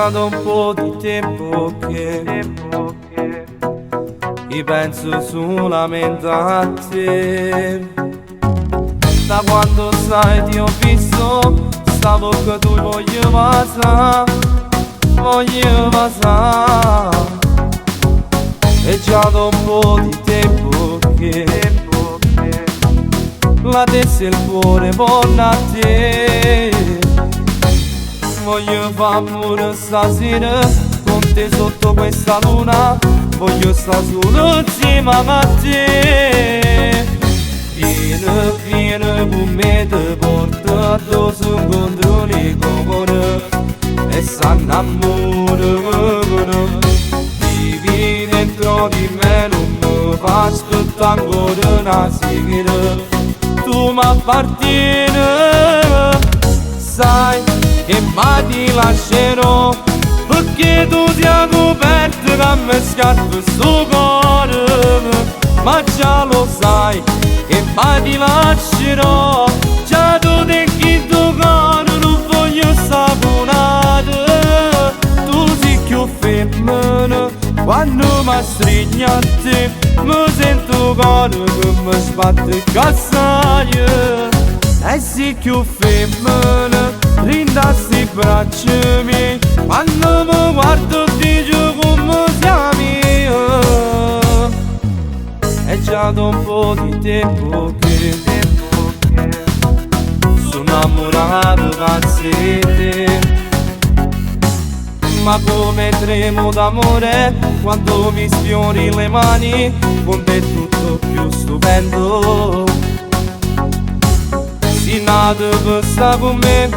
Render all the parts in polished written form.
già da un po' di tempo che io penso solamente a te. Da quando sai ti ho visto, stavo che tu voglio passare. E già da un po' di tempo che la testa e il cuore vanno a te. Voglio fare amore stasera con te sotto questa luna, voglio stare solo insieme a te. Vieni con me, ti porto addosso contro le copone e s'annamorano. Vivi dentro di me, non mi fa aspettare ancora una sera. Tu mi appartieni, sai che mai ti lascerò, perché tu sei coperto che mi scarpa sto cuore. Ma già lo sai che mai ti lascerò, già tu tengo il tuo cuore, non voglio saponare. Tu sei più femmina, quando mi stringi a te mi sento il cuore che mi sbatte cassaia. E sei più femmina, rindassi i braccia miei, quando mi guardo dico come siamo. È già da un po' di tempo che sono innamorato di te. Ma come tremo d'amore quando mi sfiori le mani, con te è tutto più stupendo. Si nato per stare con me,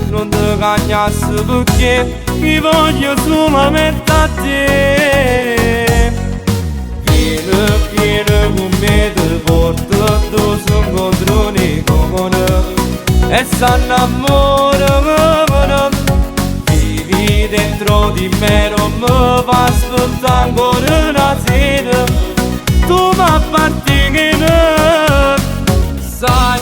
non ti cagnassi perché mi voglio solamente a te. Vieni con me, ti porto addosso contro le copone e s'annamorano. Vivi dentro di me, non mi fa aspettare ancora una sera. Tu mi appartieni, sai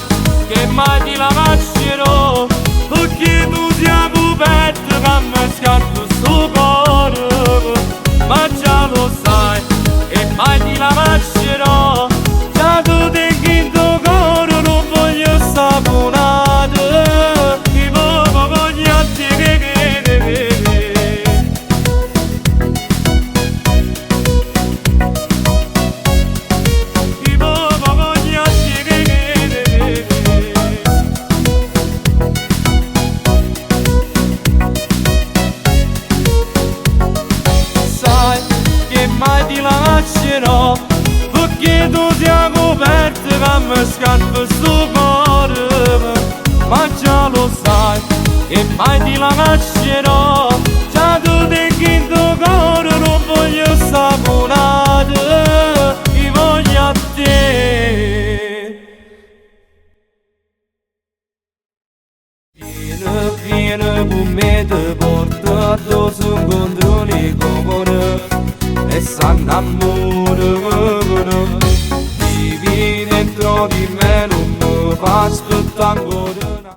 che mai ti lascerò, perché tu sei coperto che mi scarpa sto cuore. Ma già lo sai che mai ti lascerò, già tu tengo il tuo cuore, non voglio saponare. Io voglio a te. Mai ti lascerò, perché tu sei coperto che mi scarpa sto cuore. Ma già lo sai che mai ti lascerò, già tu tengo il tuo cuore, non voglio saponare. Io voglio a te. Vieni con me, ti porto addosso contro le copone e s'annamorano. Vivi dentro di me, non mi fa aspettare ancora.